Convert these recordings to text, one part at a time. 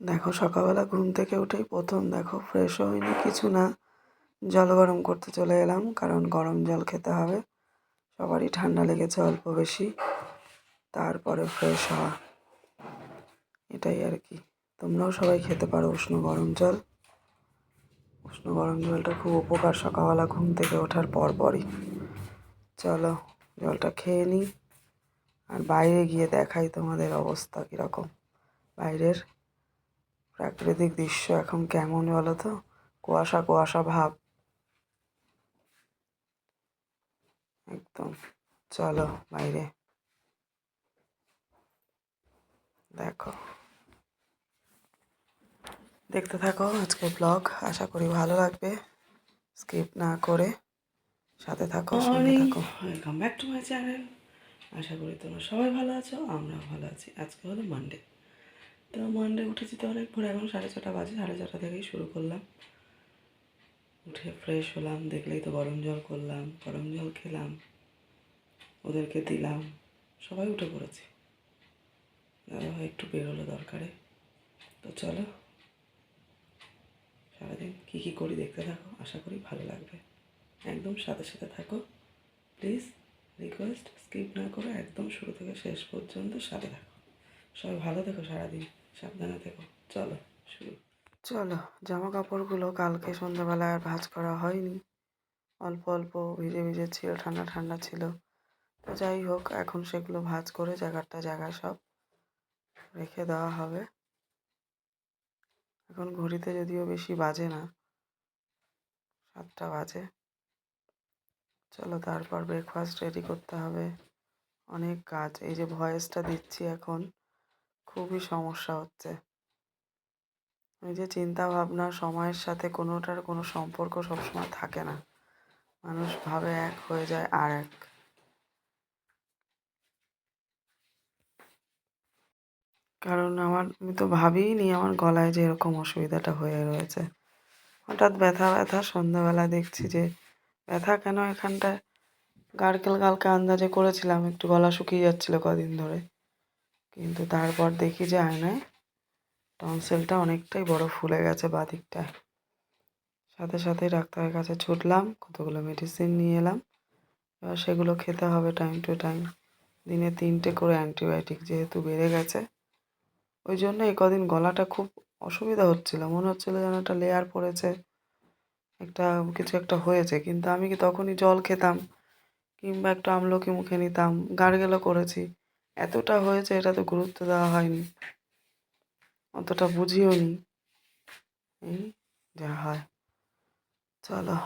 দেখো সকালবেলা ঘুম থেকে উঠেই প্রথম দেখো ফ্রেশও হয়নি কিছু না, জল গরম করতে চলে এলাম, কারণ গরম জল খেতে হবে। সবারই ঠান্ডা লেগেছে অল্প বেশি, তারপরে ফ্রেশ হওয়া, এটাই আর কি। তোমরাও সবাই খেতে পারো উষ্ণ গরম জল। উষ্ণ গরম জলটা খুব উপকার সকালবেলা ঘুম থেকে ওঠার পরপরই। চলো জলটা খেয়ে নিই, আর বাইরে গিয়ে দেখাই তোমাদের অবস্থা কীরকম। বাইরের প্রাকৃতিক দৃশ্য এখন কেমন বলো তো, কুয়াশা কুয়াশা ভাব একদম। চলো বাইরে দেখো, দেখতে থাকো আজকের ব্লগ, আশা করি ভালো লাগবে। স্কিপ না করে সাথে থাকো, সঙ্গে থাকো। Welcome back to my channel. আশা করি তোমরা সবাই ভালো আছো, আমরাও ভালো আছি। আজকে হলো মানডে, তো মানডে উঠেছি তো অনেক ভোর, এখন 6:30 বাজে। 6:30 থেকেই শুরু করলাম। উঠে ফ্রেশ হলাম, দেখলেই তো গরম জল করলাম, গরম জল খেলাম, ওদেরকে দিলাম, সবাই উঠে পড়েছি। দাদাভাই একটু বেরোলো দরকারে। তো চলো সারাদিন কী কী করি দেখতে থাকো, আশা করি ভালো লাগবে। একদম সাথে সাথে থাকো প্লিজ, রিকোয়েস্ট। স্কিপ না করে একদম শুরু থেকে শেষ পর্যন্ত সাথে থাকো। সবাই ভালো থেকো, সারাদিন সাবধানে থেকো। চলো শুরু। চলো, জামা কাপড়গুলো কালকে সন্ধ্যাবেলায় আর ভাঁজ করা হয়নি, অল্প অল্প ভিজে ভিজে ছিল, ঠান্ডা ঠান্ডা ছিল। তো যাই হোক, এখন সেগুলো ভাঁজ করে জায়গায় সব রেখে দেওয়া হবে। এখন ঘড়িতে যদিও বেশি বাজে না, 7টা বাজে। চলো তারপর ব্রেকফাস্ট রেডি করতে হবে, অনেক কাজ। এই যে ভয়েসটা দিচ্ছি এখন, খুবই সমস্যা হচ্ছে। এই যে চিন্তা ভাবনা, সময়ের সাথে কোনোটার কোনো সম্পর্ক সবসময় থাকে না, মানুষ ভাবে এক হয়ে যায় আর এক। কারণ আমি তো ভাবিই নি আমার গলায় যে এরকম অসুবিধাটা হয়ে রয়েছে। হঠাৎ ব্যথা ব্যথা, সন্ধ্যাবেলা দেখছি যে ব্যথা কেন এখানটায়। গার্গেল কালকে আন্দাজে করেছিলাম, একটু গলা শুকিয়ে যাচ্ছিলো কদিন ধরে, কিন্তু তারপর দেখি যে আয়নায় টনসিলটা অনেকটাই বড় ফুলে গেছে বাঁ দিকটায়। সাথে সাথেই ডাক্তারের কাছে ছুটলাম, কতগুলো মেডিসিন নিয়ে এলাম। এবার সেগুলো খেতে হবে টাইম টু টাইম, দিনে 3টে করে অ্যান্টিবায়োটিক, যেহেতু বেড়ে গেছে। ওই জন্য এই কদিন গলাটা খুব অসুবিধা হচ্ছিল, মনে হচ্ছিলো যেন একটা লেয়ার পড়েছে, একটা কিছু একটা হয়েছে। কিন্তু আমি কি তখনই জল খেতাম, কিংবা একটু আমলকি মুখে নিতাম, গার্গেলও করেছি। এতটা হয়েছে এটা তো গুরুত্ব দেওয়া হয়নি, অতটা বুঝিও নি, এই যা হয়। চলো।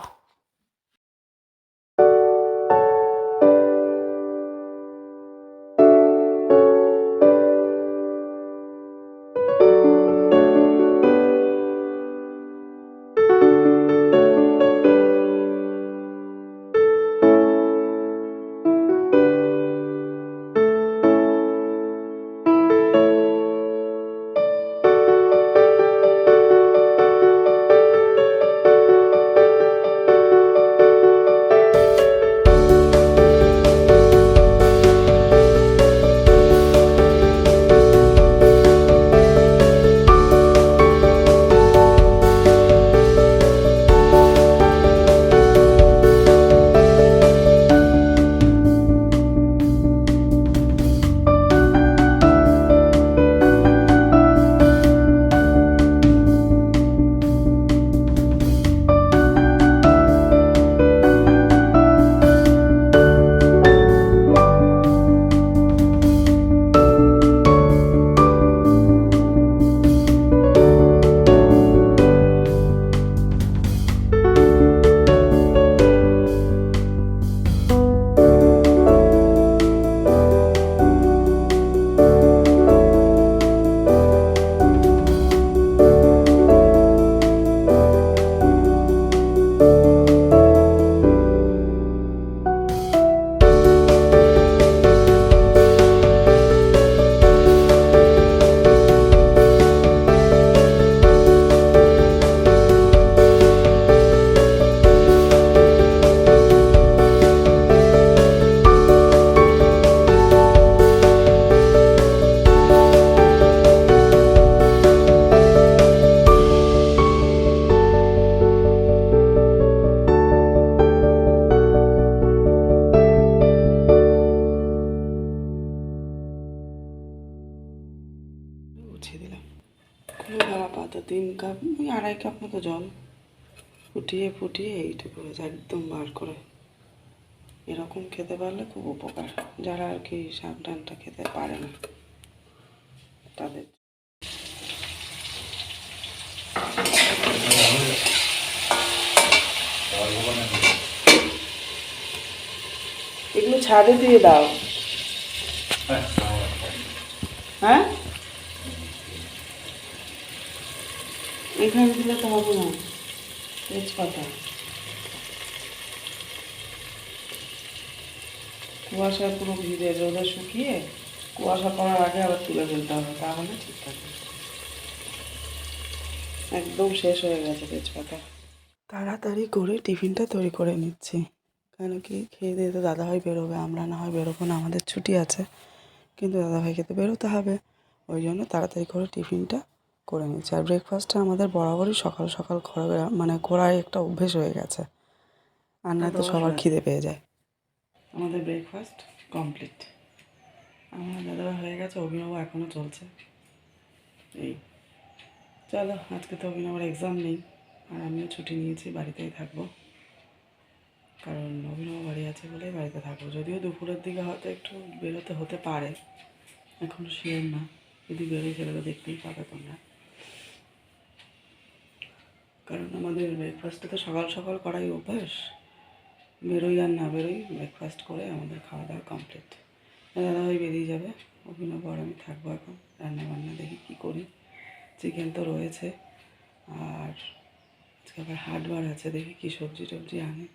খুবই খারাপ পাতা 3 কাপ, ওই 2.5 কাপ মতো জল ফুটিয়ে ফুটিয়ে এইটুকু হয়েছে একদম বার করে। এরকম খেতে পারলে খুব উপকার, যারা আর কি শাক ডালটা খেতে পারে না তাদের। এগুলো ছাদে দিয়ে দাও। হ্যাঁ, এখানে দিলে তো হবে না, তেজপাতা। কুয়াশায় পুরো ভিজে রোদে শুকিয়ে কুয়াশা পড়ার আগে আবার তুলে ফেলতে হবে, তাহলে ঠিক থাকে। একদম শেষ হয়ে গেছে তেজপাতা। তাড়াতাড়ি করে টিফিনটা তৈরি করে নিচ্ছি, কেন কি খেয়ে দিয়ে তো দাদাভাই বেরোবে, আমরা না হয় বেরোবো না, আমাদের ছুটি আছে, কিন্তু দাদাভাইকে তো বেরোতে হবে। ওই জন্য তাড়াতাড়ি করে টিফিনটা করে নিচ্ছি। আর ব্রেকফাস্টটা আমাদের বরাবরই সকাল সকাল মানে করাই একটা অভ্যেস হয়ে গেছে, আর না তো সবার খিদে পেয়ে যায়। আমাদের ব্রেকফাস্ট কমপ্লিট। আমার দাদাভাই হয়ে গেছে, অভিনব এখনও চলছে। এই চলো, আজকে তো অভিনবের এক্সাম নেই, আর আমিও ছুটি নিয়েছি, বাড়িতেই থাকবো, কারণ অভিনব বাড়ি আছে বলেই বাড়িতে থাকবো। যদিও দুপুরের দিকে হয়তো একটু বেরোতে হতে পারে, এখনও শিওর না, যদি বেরোই সেটা তো দেখতেই পাবে তোমরা। কারণ আমাদের ব্রেকফাস্টটা তো সকাল সকাল করাই অভ্যাস, বেরোই আর না বেরোই ব্রেকফাস্ট করে আমাদের খাওয়া দাওয়া কমপ্লিট। দাদাভাই বেরিয়ে যাবে, অভিনব আর আমি থাকবো এখন, রান্না বান্না দেখি কী করি। চিকেন তো রয়েছে, আর আজকে আবার হাটবার আছে, দেখি কী সবজি টবজি আনে।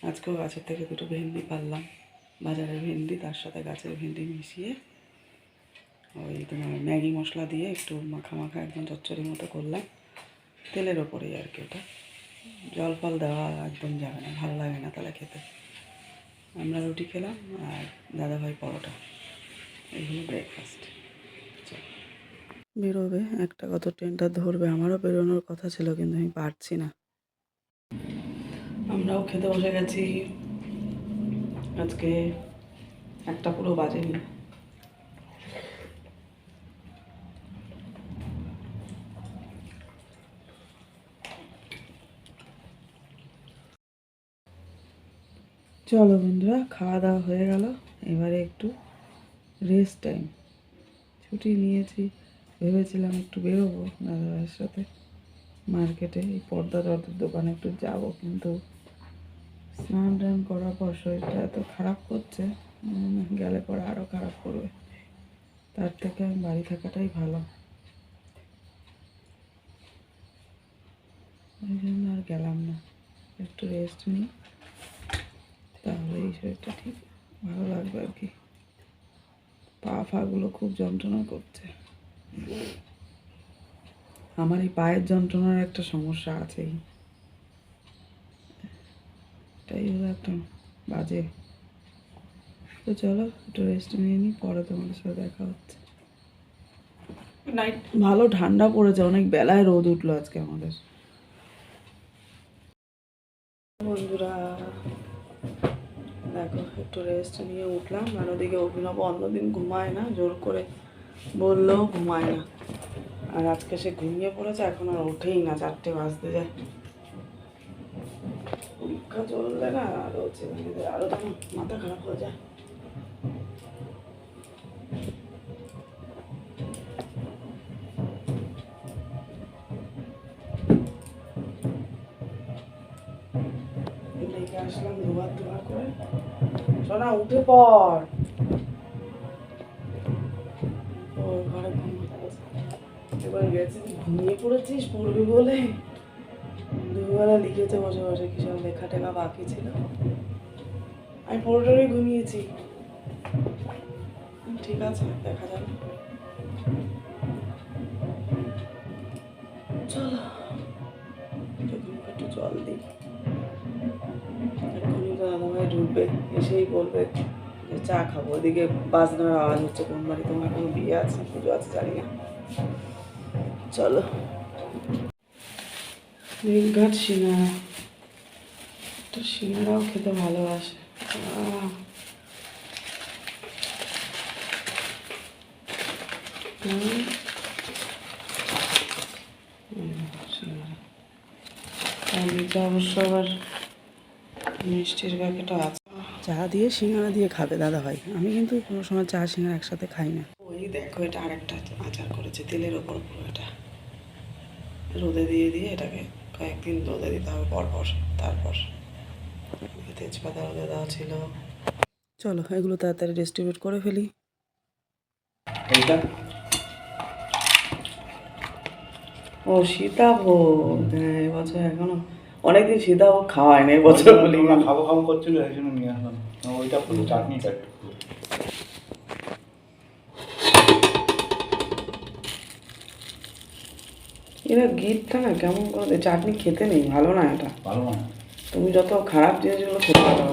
আজকেও গাছের থেকে 2টো ভেন্ডি পারলাম, বাজারের ভেন্ডি, তার সাথে গাছের ভেন্ডি মিশিয়ে ওই তোমার ম্যাগি মশলা দিয়ে একটু মাখা মাখা একদম চচ্চড়ির মতো করলাম, তেলের ওপরেই আর কি। ওটা জল ফল দেওয়া একদম যাবে না, ভালো লাগে না তাহলে খেতে। আমরা রুটি খেলাম আর দাদাভাই পরোটা, এইগুলো ব্রেকফাস্ট। বেরোবে একটা কত ট্রেনটা ধরবে, আমারও বেরোনোর কথা ছিল কিন্তু আমি পারছি না। আমরাও খেতে বসে গেছি, আজকে একটা পুরো বাজেনি। চলো বন্ধুরা, খাওয়া দাওয়া হয়ে গেল, এবারে একটু রেস্ট টাইম। ছুটি নিয়েছি, ভেবেছিলাম একটু বেরোবো দাদাভাইয়ের সাথে মার্কেটে, এই পর্দা টর্দার দোকানে একটু যাব, কিন্তু স্নান টান করার পর শরীরটা এত খারাপ করছে, গেলে পরে আরও খারাপ করবে, তার থেকে আমি বাড়ি থাকাটাই ভালো। ওই জন্য আর গেলাম না, একটু রেস্ট নিই, তাহলে এই শরীরটা ঠিক ভালো লাগবে আর কি। পা ফাগুলো খুব যন্ত্রণা করছে, আমার এই পায়ের যন্ত্রণার একটা সমস্যা আছেই, এটাই হলো একটা বাজে। তো চলো একটু রেস্ট নিয়ে নিই, পরে তোমাদের সাথে দেখা হচ্ছে। নাইট ভালো ঠান্ডা পড়েছে, অনেক বেলায় রোদ উঠলো আজকে আমাদের। বন্ধুরা দেখো, একটু রেস্ট নিয়ে উঠলাম, আর ওদিকে অভিনব অন্যদিন ঘুমায় না, জোর করে বললেও ঘুমায় না, আর আজকে সে ঘুমিয়ে পড়েছে, এখন আর ওঠেই না, 4টে বাজতে যায়। পরীক্ষা চললে না আরও ছেলেমেয়েদের আরও তখন মাথা খারাপ হয়ে যায়। রেখে আসলাম দুবার করে, সোনা উঠে পড়, ওর ঘরে এবার গেছি, ঘুমিয়ে পড়েছিস পড়বি বলে, দুবেলা লিখেছে বসে বসে, কি সব লেখা টেখা বাকি ছিল, আমি পুরোটাই ঘুমিয়েছি। ঠিক আছে, দেখা যাবে। চলো একটু জল দিই, এক্ষুনি তো দাদাভাই ঢুকবে, এসেই বলবে যে চা খাবো। ওদিকে বাজনার আওয়াজ হচ্ছে, কোন বাড়ি তোমার কোনো বিয়ে আছে পুজো আছে জানি না। চলো, নীলঘাট সিঙ্গারা, তো সিঙ্গারাও খেতে ভালোবাসে। নিচে অবশ্য আবার মিষ্টির প্যাকেটও আছে। চা দিয়ে সিঙ্গারা দিয়ে খাবে দাদা ভাই, আমি কিন্তু কোনো সময় চা সিঙ্গারা একসাথে খাই না। ওই দেখো এটা আরেকটা আচার করেছে তেলের ওপর পুরো, এটা রোদে দিয়ে দিয়ে এটাকে কয়েকদিন রোদে দিতে হবে পরপর, তারপর তেজপাতা রোদে দেওয়া ছিল। চলো এগুলো তাড়াতাড়ি ডিস্ট্রিবিউট করে ফেলি। এইটা ও সীতাভোগ, হ্যাঁ এবছর এখনো অনেকদিন সীতাভোগ খাওয়া হয়নি, এবছর বলি না খাবো খাবো করছিল এই জন্য নিয়ে আসলাম। ওইটা পুরো চাটনিটা একটু এরা গিটটা না কেমন করে চাটনি খেতে নেই, ভালো না এটা, ভালো না, তুমি যত খারাপ জিনিসগুলো খেতে পারো।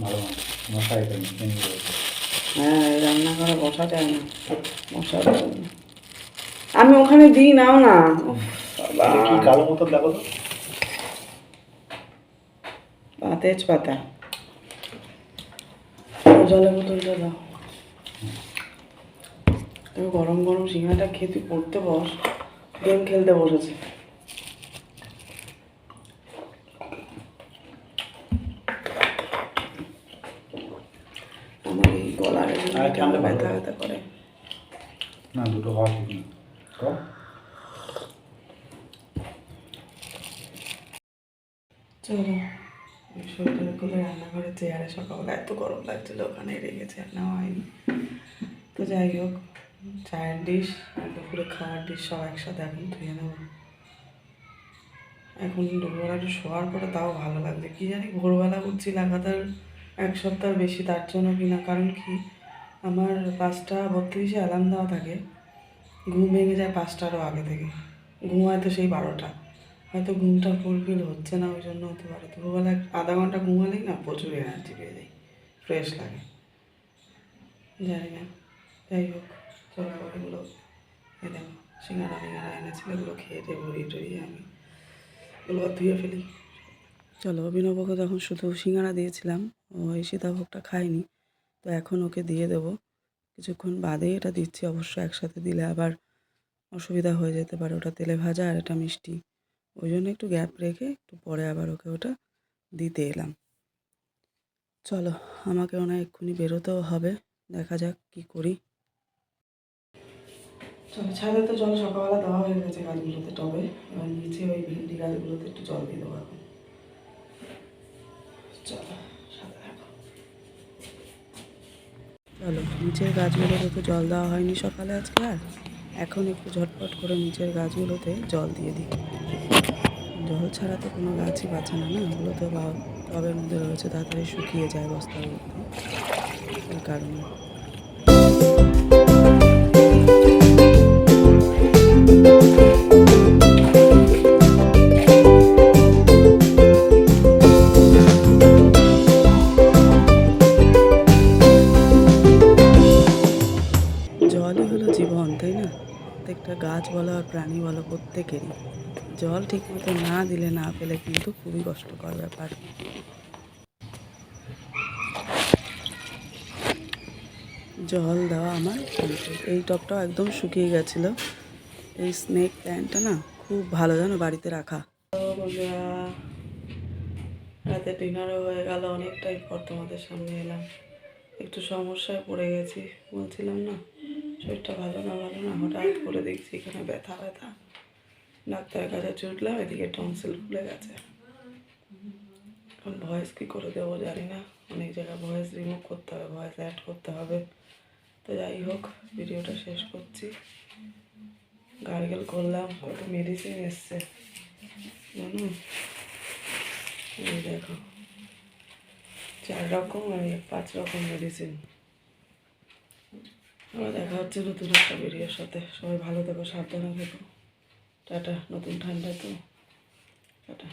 ভালো না মশা এটা নিয়ে রয়েছে। হ্যাঁ রান্না করে বসা যায় না, বসা যায় না। আমি ওখানে দিই নাও না, উফ, বাবা। এটা কি কালো মতো দেখো তো, তেজপাতা জলের বোতলটা দাও। তুমি গরম গরম সিঙ্গাড়াটা খেয়ে তুই পড়তে বস, গেম খেলতে বসেছে। আমার এই গলার কেমন ব্যথা ব্যথা করে। না দুটো খাওয়া ঠিক না তো। চলো সোয়েটার খুলে রান্নাঘরে চেয়ারে সকালবেলা এত গরম লাগছিল ওখানে রেখেছে, আর নেওয়া হয়নি। তো যাই হোক, চায়ের ডিশ আর দুপুরে খাওয়ার ডিশ সব একসাথে এখন ধুয়ে নেবো। এখন দুপুরবেলা একটু শোয়ার পরে তাও ভালো লাগছে, কি জানি ভোরবেলা উঠছি লাগাতার 1 সপ্তাহ বেশি, তার জন্য কিনা, কারণ কি আমার 5:32 অ্যালার্ম দেওয়া থাকে, ঘুম ভেঙে যায় 5টারও আগে থেকে, ঘুমায় তো সেই 12টা, হয়তো ঘুমটা ফুলফিল হচ্ছে না ওই জন্য হতে পারে। দুপুরবেলা আধা ঘন্টা ঘুমালেই না প্রচুর এনার্জি পেয়ে যাই, ফ্রেশ লাগে, জানি না। যাই হোক চলো আবার এগুলো এ দেখো সিঙ্গারা ফিঙ্গারা এনেছিল, এগুলো খেয়ে দিয়ে ভরিয়ে টরিয়ে আমি এগুলো ধুয়ে ফেলি। চলো অভিনবকে তখন শুধু সিঙ্গারা দিয়েছিলাম, ওই সীতাভোগটা খায়নি, তো এখন ওকে দিয়ে দেবো। কিছুক্ষণ বাদেই এটা দিচ্ছি, অবশ্য একসাথে দিলে আবার অসুবিধা হয়ে যেতে পারে, ওটা তেলে ভাজা আর এটা মিষ্টি, ওই জন্য একটু গ্যাপ রেখে একটু পরে আবার ওকে ওটা দিতে এলাম। চলো আমাকে এক্ষুনি বেরোতেও হবে, দেখা যাক কি করি। চলো ছাদে তো জল সকালবেলা দেওয়া হয়ে গেছে গাছগুলোতে টবে, এবার নিচে ওই ভেন্ডি গাছগুলোতে একটু জল দিয়ে দেবো এখন। চলো সাথে থাকো। চলো নিচের গাছগুলোতে তো জল দেওয়া হয়নি সকালে আজকে, আর এখন একটু ঝটপট করে নিচের গাছগুলোতে জল দিয়ে দিই। জল ছাড়া তো কোনো গাছই বাঁচে না, না ওগুলো তো টবের মধ্যে রয়েছে, তাড়াতাড়ি শুকিয়ে যায় বস্তার মধ্যে, এই কারণে। জলই হলো জীবন, তাই না? প্রত্যেকটা গাছ বলো আর প্রাণী বলো প্রত্যেকেরই জল ঠিকমতো না দিলে না পেলে কিন্তু খুবই কষ্টকর ব্যাপার। জল দেওয়া আমার কমপ্লিট। এই টবটাও একদম শুকিয়ে গেছিলো। এই স্নেক প্ল্যান্টটা না খুব ভালো, জানো বাড়িতে রাখা। রাতে ডিনারও হয়ে গেল, অনেকটাই পর তোমাদের সামনে এলাম। একটু সমস্যায় পড়ে গেছি, বলছিলাম না শরীরটা ভালো না হঠাৎ করে দেখছি এখানে ব্যথা ব্যথা, ডাক্তারের কাছে ছুটলাম, এদিকে টনসিল ফুলে গেছে। এখন ভয়েস কী করে দেবো জানি না, অনেক জায়গায় ভয়েস রিমুভ করতে হবে, ভয়েস অ্যাড করতে হবে। তো যাই হোক ভিডিওটা শেষ করছি। গার্গেল করলাম, কত মেডিসিন এসছে জানো, এই দেখো 4 রকম আর 5 রকম মেডিসিন। আবার দেখা হচ্ছে নতুন একটা ভিডিওর সাথে। সবাই ভালো থেকো, সাবধানে থেকো, টাটা। নতুন ঠান্ডা তো, টাটা।